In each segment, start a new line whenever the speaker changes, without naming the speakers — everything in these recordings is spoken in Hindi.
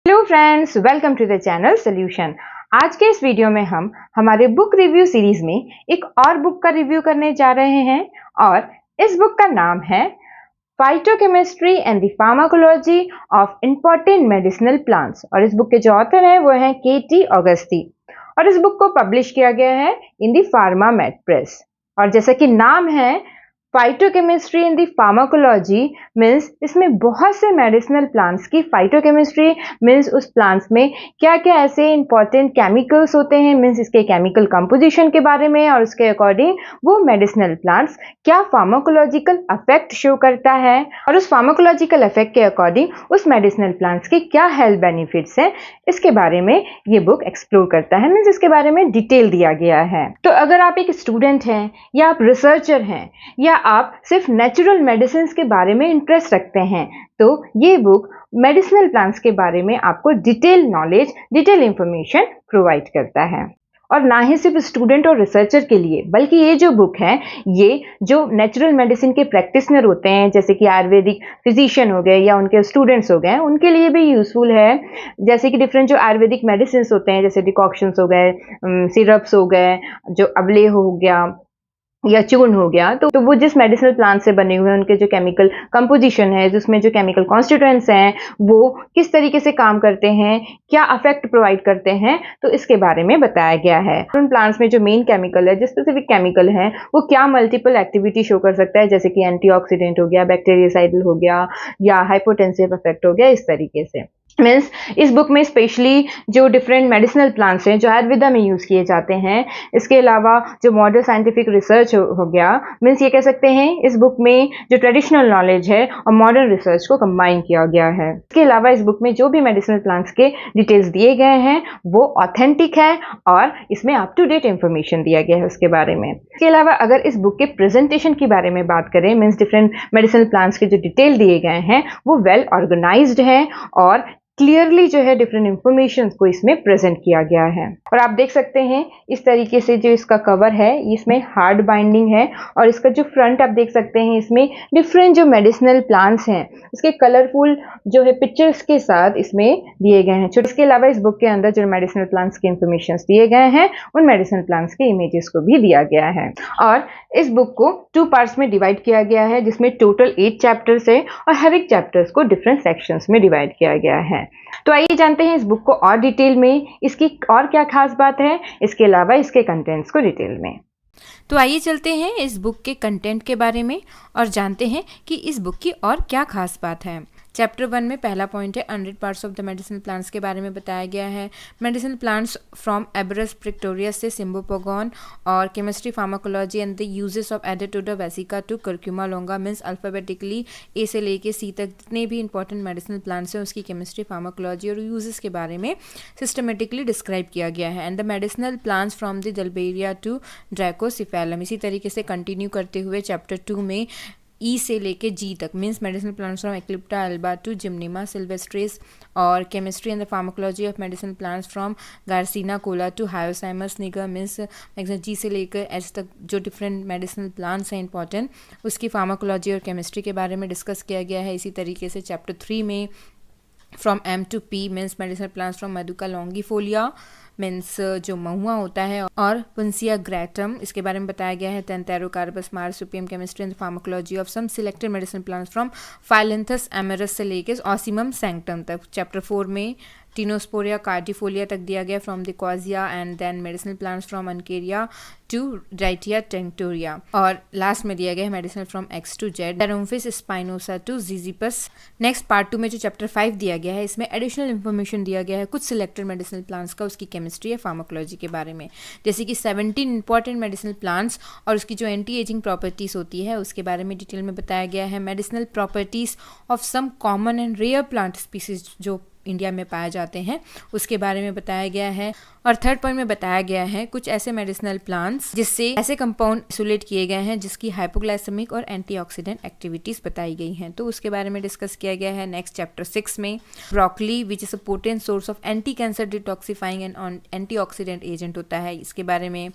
Hello friends, welcome to the channel solution. आज के इस वीडियो में हम हमारे बुक रिव्यू सीरीज में एक और बुक का रिव्यू करने जा रहे हैं और इस बुक का नाम है phytochemistry and the pharmacology of important medicinal plants. और इस बुक के जो ऑथर हैं वो हैं केटी ऑगस्ती और इस बुक को पब्लिश किया गया है इन द फार्मामेड प्रेस। और जैसा कि नाम है फाइटोकेमिस्ट्री इन दी फार्माकोलॉजी मीन्स इसमें बहुत से मेडिसिनल प्लांट्स की फाइटोकेमिस्ट्री मीन्स उस प्लांट्स में क्या क्या ऐसे इंपॉर्टेंट केमिकल्स होते हैं, मीन्स इसके केमिकल कंपोजिशन के बारे में और उसके अकॉर्डिंग वो मेडिसिनल प्लांट्स क्या फार्माकोलॉजिकल इफेक्ट शो करता है और उस फार्माकोलॉजिकल इफेक्ट के अकॉर्डिंग उस मेडिसिनल प्लांट्स के क्या हेल्थ बेनिफिट्स हैं, इसके बारे में ये बुक एक्सप्लोर करता है। मीन्स इसके बारे में डिटेल दिया गया है। तो अगर आप एक स्टूडेंट हैं या आप रिसर्चर हैं या आप सिर्फ नेचुरल मेडिसिन के बारे में इंटरेस्ट रखते हैं तो ये बुक मेडिसिनल प्लांट्स के बारे में आपको detail knowledge, detail information provide करता है। और ना ही सिर्फ स्टूडेंट और रिसर्चर के लिए बल्कि ये जो बुक है ये जो नेचुरल मेडिसिन के प्रैक्टिशनर होते हैं जैसे कि आयुर्वेदिक फिजिशियन हो गए या उनके स्टूडेंट्स हो गए उनके लिए भी यूजफुल है। जैसे कि डिफरेंट जो आयुर्वेदिक मेडिसिन होते हैं जैसे डिकॉक्शंस हो गए, सिरप्स हो गए, जो अवले हो गया या चूर्ण हो गया, तो वो जिस मेडिसिनल प्लांट से बने हुए हैं उनके जो केमिकल कंपोजिशन है, जिसमें जो केमिकल कॉन्स्टिट्यूएंट्स हैं वो किस तरीके से काम करते हैं, क्या इफेक्ट प्रोवाइड करते हैं, तो इसके बारे में बताया गया है। उन प्लांट्स में जो मेन केमिकल है, जो स्पेसिफिक केमिकल है, वो क्या मल्टीपल एक्टिविटी शो कर सकता है, जैसे कि एंटीऑक्सीडेंट हो गया, बैक्टीरियासाइडल हो गया या हाइपोटेंसिव इफेक्ट हो गया, इस तरीके से। मीन्स इस बुक में स्पेशली जो डिफरेंट मेडिसिनल प्लांट्स हैं जो आयुर्वेदा में यूज़ किए जाते हैं, इसके अलावा जो मॉडर्न साइंटिफिक रिसर्च हो गया, मीन्स ये कह सकते हैं इस बुक में जो ट्रेडिशनल नॉलेज है और मॉडर्न रिसर्च को कंबाइन किया गया है। इसके अलावा इस बुक में जो भी मेडिसिनल प्लांट्स के डिटेल्स दिए गए हैं वो ऑथेंटिक है और इसमें अप टू डेट इंफॉर्मेशन दिया गया है उसके बारे में। इसके अलावा अगर इस बुक के प्रेजेंटेशन के बारे में बात करें, मीन्स डिफरेंट मेडिसिनल प्लांट्स के जो डिटेल दिए गए हैं वो वेल ऑर्गेनाइज्ड है और क्लियरली जो है डिफरेंट इंफॉर्मेशन को इसमें प्रेजेंट किया गया है। और आप देख सकते हैं इस तरीके से जो इसका कवर है इसमें हार्ड बाइंडिंग है और इसका जो फ्रंट आप देख सकते हैं इसमें डिफरेंट जो मेडिसिनल प्लांट्स हैं उसके कलरफुल जो है पिक्चर्स के साथ इसमें दिए गए हैं। इसके अलावा इस बुक के अंदर जो मेडिसिनल प्लांट्स के इंफॉर्मेशन दिए गए हैं उन मेडिसिनल प्लांट्स के इमेजेस को भी दिया गया है। और इस बुक को 2 पार्ट्स में डिवाइड किया गया है जिसमें टोटल 8 चैप्टर्स है और हर एक चैप्टर्स को डिफरेंट सेक्शंस में डिवाइड किया गया है। तो आइए जानते हैं इस बुक को और डिटेल में, इसकी और क्या खास बात है, इसके अलावा इसके कंटेंट्स को डिटेल में।
तो आइए चलते हैं इस बुक के कंटेंट के बारे में और जानते हैं कि इस बुक की और क्या खास बात है। चैप्टर 1 में पहला पॉइंट है 100 parts of the medicinal plants के बारे में बताया गया है। Medicinal plants from Abrus precatorius से सिम्बोपोगॉन और chemistry, pharmacology and the uses of Adhatoda vasica to Curcuma longa, means alphabetically A से लेके सी तक जितने भी इंपॉर्टेंट मेडिसिनल प्लांट्स हैं उसकी केमिस्ट्री, फार्माकोलॉजी और यूजेस के बारे में सिस्टमेटिकली डिस्क्राइब किया गया है। And the medicinal plants from the Dalbergia to Dracocephalum, इसी तरीके से कंटिन्यू करते हुए चैप्टर 2 में ई से लेके जी तक, means medicinal plants from Eclipta alba to Gymnema sylvestre और chemistry and the pharmacology of medicinal plants from Garcinia kola to Hyoscyamus niger, means G से लेकर एच तक जो डिफरेंट मेडिसिनल प्लांट्स हैं इंपॉर्टेंट उसकी फार्माकोलॉजी और केमिस्ट्री के बारे में डिस्कस किया गया है। इसी तरीके से चैप्टर 3 में from M to P, means medicinal plants from Madhuca longifolia, means जो महुआ होता है, और पुंसिया ग्रैटम, इसके बारे में बताया गया है। Pterocarpus marsupium, chemistry and pharmacology of some selected medicinal plants from Phyllanthus amarus से लेके ऑसिमम सैंक्टम तक। चैप्टर 4 में टिनोस्पोरिया कार्डिफोलिया तक दिया गया from the Quassia and then medicinal plants from Uncaria to Wrightia tinctoria, और लास्ट में दिया गया है medicinal from X to Z, Xeromphis spinosa to Ziziphus. Next part 2 में जो चैप्टर 5 दिया गया है इसमें एडिशनल इन्फॉर्मेशन दिया गया है कुछ सिलेक्टेड मेडिसिनल प्लांट्स का, उसकी केमिस्ट्री या फार्माकोलॉजी के बारे में, जैसे कि 17 इंपॉर्टेंट मेडिसिनल प्लांट्स और उसकी जो एंटी एजिंग प्रॉपर्टीज होती है उसके बारे में डिटेल में बताया गया है। Medicinal properties of some common and rare plant species जो इंडिया में पाए जाते हैं उसके बारे में बताया गया है। और थर्ड पॉइंट में बताया गया है कुछ ऐसे मेडिसिनल प्लांट्स जिससे ऐसे कंपाउंड आइसोलेट किए गए हैं जिसकी हाइपोग्लाइसेमिक और एंटीऑक्सीडेंट एक्टिविटीज बताई गई हैं, तो उसके बारे में डिस्कस किया गया है। नेक्स्ट चैप्टर 6 में broccoli which is a potent source of anti cancer detoxifying and antioxidant agent होता है, इसके बारे में।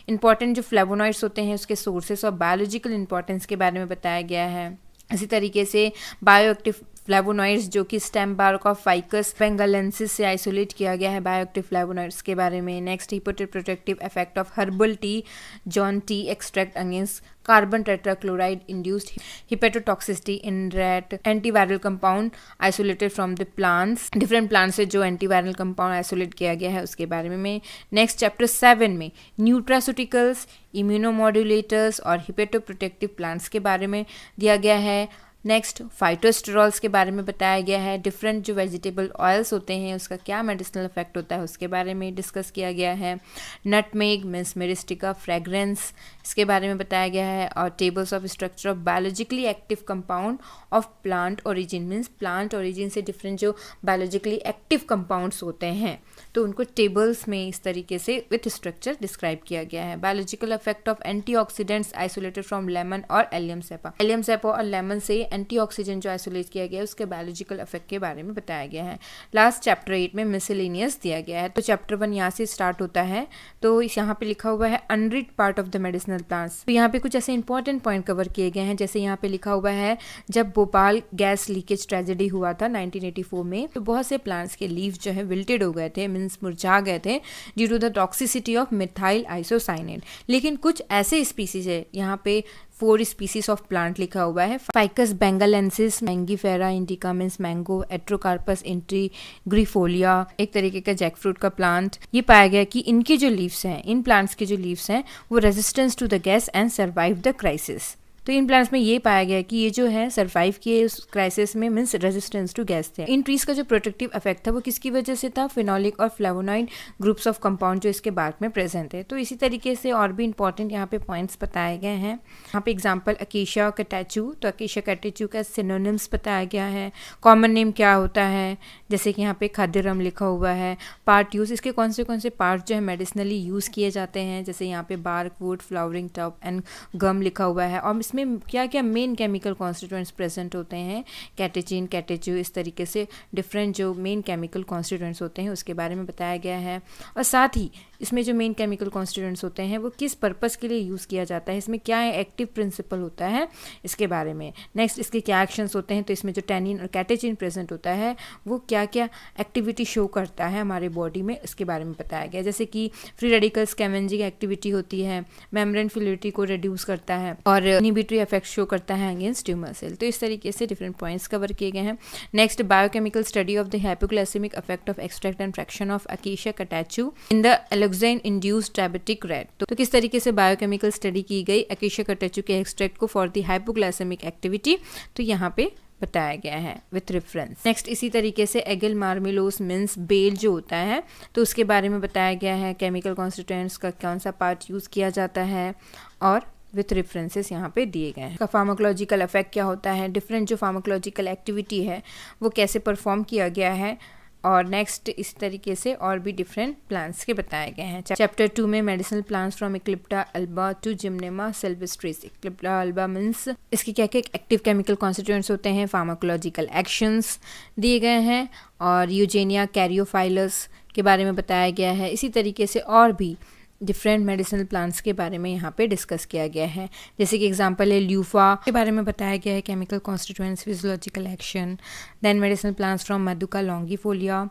इंपॉर्टेंट जो फ्लेवोनॉइड्स होते हैं उसके सोर्सेस और बायोलॉजिकल इंपॉर्टेंस के बारे में बताया गया है। इसी तरीके से बायोएक्टिव फ्लेवोनॉइड्स जो कि stem bark of Ficus benghalensis से आइसोलेट किया गया है बायोएक्टिव फ्लेवोनॉइड्स के बारे में। Next hepatoprotective effect of herbal tea John tea extract against carbon tetrachloride induced hepatotoxicity in rat. Antiviral compound isolated from the plants, different plants से जो एंटीवायरल कंपाउंड आइसोलेट किया गया है उसके बारे में। नेक्स्ट चैप्टर 7 में न्यूट्रास्यूटिकल्स, इम्यूनोमॉड्यूलेटर्स और हिपेटोप्रोटेक्टिव प्लांट्स के बारे में दिया गया है। नेक्स्ट फाइटोस्टेरॉल्स के बारे में बताया गया है। डिफरेंट जो वेजिटेबल ऑयल्स होते हैं उसका क्या मेडिसिनल इफेक्ट होता है उसके बारे में डिस्कस किया गया है। नटमेग मीन्स मिरिस्टिका फ्रेग्रेंस, इसके बारे में बताया गया है। और tables of structure of biologically active compound of plant origin, means plant origin से डिफरेंट जो बायोलॉजिकली एक्टिव कंपाउंड्स होते हैं तो उनको टेबल्स में इस तरीके से विथ स्ट्रक्चर डिस्क्राइब किया गया है। Biological effect of antioxidants isolated from lemon और एलियम सेपा, एलियम सेपा और लेमन से एंटीऑक्सीडेंट जो आइसोलेट किया गया है उसके बायोलॉजिकल इफेक्ट के बारे में बताया गया है। लास्ट चैप्टर 8 में मिसलेनियस दिया गया है। तो चैप्टर 1 यहाँ से स्टार्ट होता है। तो इस यहाँ पे लिखा हुआ है unread part of the medicinal plants. तो यहाँ पे कुछ ऐसे इंपॉर्टेंट पॉइंट कवर किए गए हैं, जैसे यहाँ पे लिखा हुआ है जब भोपाल गैस लीकेज ट्रेजेडी हुआ था 1984 में, तो बहुत से प्लांट्स के लीव्स जो है विल्टेड हो गए थे, मीन्स मुरझा गए थे due to the toxicity of methyl isocyanate. लेकिन कुछ ऐसे स्पीसीज है, यहाँ पे 4 स्पीसीज ऑफ प्लांट लिखा हुआ है। Ficus benghalensis, Mangifera indica means mango, Artocarpus integrifolia एक तरीके का जैकफ्रूट का प्लांट। ये पाया गया कि इनके जो लीव्स हैं, इन प्लांट्स के जो लीव्स हैं वो resistance to the gas and survive the crisis. तो इन प्लांट्स में ये पाया गया कि ये जो है सर्वाइव किए उस क्राइसिस में, मीन्स रेजिस्टेंस टू गैस थे। इन ट्रीज का जो प्रोटेक्टिव इफेक्ट था वो किसकी वजह से था? फिनोलिक और फ्लेवोनॉइड ग्रुप्स ऑफ कंपाउंड जो इसके बार्क में प्रेजेंट है। तो इसी तरीके से और भी इंपॉर्टेंट यहाँ पे पॉइंट्स बताए गए हैं। यहाँ पे एग्जाम्पल अकेशिया कैटेचू, तो अकेशिया कैटेचू का सिनोनिम्स बताया गया है। कॉमन नेम क्या होता है, जैसे कि यहाँ पे खाद्यरम लिखा हुआ है। पार्ट यूज, इसके कौन से पार्ट जो है मेडिसिनली यूज किए जाते हैं, जैसे यहाँ पे bark, wood, flowering top and gum लिखा हुआ है। और इसमें क्या क्या मेन केमिकल कॉन्स्टिट्यूएंट्स प्रेजेंट होते हैं, कैटेचिन, कैटेचू, इस तरीके से डिफरेंट जो मेन केमिकल कॉन्स्टिट्यूएंट्स होते हैं उसके बारे में बताया गया है। और साथ ही इसमें जो मेन केमिकल कॉन्स्टिट्यूएंट्स होते हैं वो किस पर्पस के लिए यूज़ किया जाता है, इसमें क्या एक्टिव प्रिंसिपल होता है, इसके बारे में। नेक्स्ट इसके क्या एक्शंस होते हैं, तो इसमें जो टैनिन और कैटेचिन प्रेजेंट होता है वो क्या क्या एक्टिविटी शो करता है हमारे बॉडी में, इसके बारे में बताया गया। जैसे कि फ्री रेडिकल स्कैवेंजिंग एक्टिविटी होती है, मेम्ब्रेन फ्लूइडिटी को रिड्यूस करता है और इनहिबिटरी इफेक्ट शो करता है अगेंस्ट ट्यूमर सेल। तो इस तरीके से डिफरेंट पॉइंट्स कवर किए गए हैं। Next biochemical study of the hypoglycaemic effect of extract and fraction of Acacia catechu in the alloxan induced diabetic rat. तो किस तरीके से बायोकेमिकल स्टडी की गई अकेशिया कैटेचू के एक्सट्रैक्ट को फॉर द हाइपोग्लाइसेमिक एक्टिविटी, तो यहाँ पे बताया गया है विथ रेफरेंस। नेक्स्ट इसी तरीके से एगिल मार्मिलोस मीन्स बेल जो होता है तो उसके बारे में बताया गया है, केमिकल कॉन्स्टिट्यूएंट्स का कौन सा पार्ट यूज़ किया जाता है और विथ रेफरेंसेस यहाँ पे दिए गए हैं। फार्माकोलॉजिकल इफेक्ट क्या होता है, डिफरेंट जो फार्माकोलॉजिकल एक्टिविटी है वो कैसे परफॉर्म किया गया है। और नेक्स्ट इस तरीके से और भी डिफरेंट प्लांट्स के बताए गए हैं। चैप्टर 2 में medicinal plants from Eclipta alba to Gymnema sylvestre. Eclipta alba means इसके क्या क्या एक्टिव केमिकल कॉन्स्टिट्यूएंट्स होते हैं, फार्माकोलॉजिकल एक्शंस दिए गए हैं और यूजेनिया कैरियोफाइलस के बारे में बताया गया है। इसी तरीके से और भी डिफरेंट मेडिसिनल प्लांट्स के बारे में यहाँ पे डिस्कस किया गया है। जैसे कि एग्जांपल है ल्यूफा के बारे में बताया गया है, chemical constituents, physiological action. Then medicinal plants from Madhuca longifolia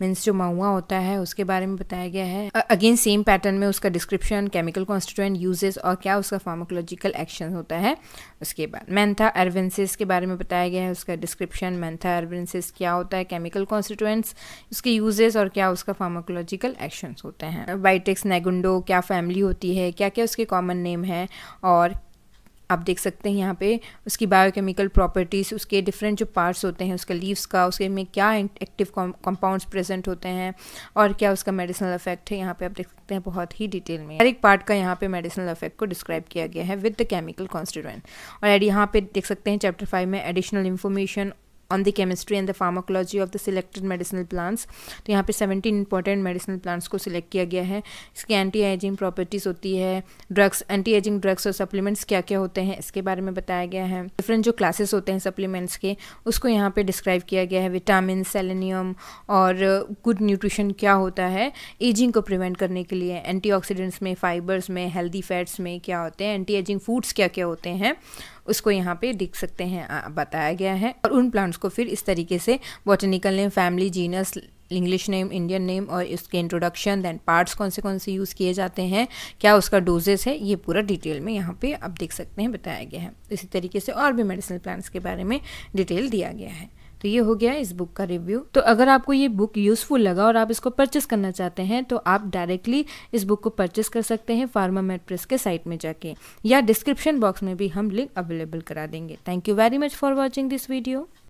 means जो महुआ होता है उसके बारे में बताया गया है। अगेन सेम पैटर्न में उसका डिस्क्रिप्शन, केमिकल कॉन्स्टिट्यूएंट, यूजेस और क्या उसका फार्माकोलॉजिकल एक्शन होता है। उसके बाद मैंथा एर्वेंसिस के बारे में बताया गया है, उसका डिस्क्रिप्शन, मैंथा एर्वेंसिस क्या होता है, केमिकल कॉन्स्टिट्यूएंट्स, उसके यूजेस और क्या उसका फार्माकोलॉजिकल एक्शंस होते हैं। वाइटेक्स नेगुंडो क्या फैमिली होती है, क्या क्या उसके कॉमन नेम है और आप देख सकते हैं यहाँ पे उसकी बायोकेमिकल प्रॉपर्टीज़, उसके डिफरेंट जो पार्ट्स होते हैं, उसका लीव्स का, उसके में क्या एक्टिव कंपाउंड्स प्रेजेंट होते हैं और क्या उसका मेडिसिनल इफेक्ट है। यहाँ पे आप देख सकते हैं बहुत ही डिटेल में हर एक पार्ट का यहाँ पे मेडिसिनल इफेक्ट को डिस्क्राइब किया गया है विद द केमिकल कॉन्स्टिट्यूएंट। और यहाँ पे देख सकते हैं चैप्टर 5 में additional information on the chemistry and the pharmacology of the selected medicinal plants. तो यहाँ पे 17 इंपॉर्टेंट मेडिसिनल प्लांट्स को सिलेक्ट किया गया है। इसकी एंटी एजिंग प्रॉपर्टीज़ होती है, ड्रग्स, एंटी एजिंग ड्रग्स और सप्लीमेंट्स क्या क्या होते हैं इसके बारे में बताया गया है। डिफरेंट जो क्लासेस होते हैं सप्लीमेंट्स के उसको यहाँ पे डिस्क्राइब किया गया है। विटामिन, सेलेनियम और गुड न्यूट्रिशन क्या होता है एजिंग को प्रिवेंट करने के लिए, एंटीऑक्सीडेंट्स में, फाइबर्स में, हेल्दी फैट्स में क्या होते हैं, एंटी एजिंग फूड्स क्या क्या होते हैं उसको यहाँ पे देख सकते हैं बताया गया है। और उन प्लांट्स को फिर इस तरीके से botanical name, family, genus, English name, Indian name और इसके इंट्रोडक्शन, देन पार्ट्स कौन से यूज़ किए जाते हैं, क्या उसका डोजेस है, ये पूरा डिटेल में यहाँ पे आप देख सकते हैं बताया गया है। इसी तरीके से और भी मेडिसिनल प्लांट्स के बारे में डिटेल दिया गया है। तो ये हो गया इस बुक का रिव्यू। तो अगर आपको ये बुक यूज़फुल लगा और आप इसको परचेस करना चाहते हैं तो आप डायरेक्टली इस बुक को परचेस कर सकते हैं फार्मामेड प्रेस के साइट में जाके, या डिस्क्रिप्शन बॉक्स में भी हम लिंक अवेलेबल करा देंगे। Thank you very much for watching this video.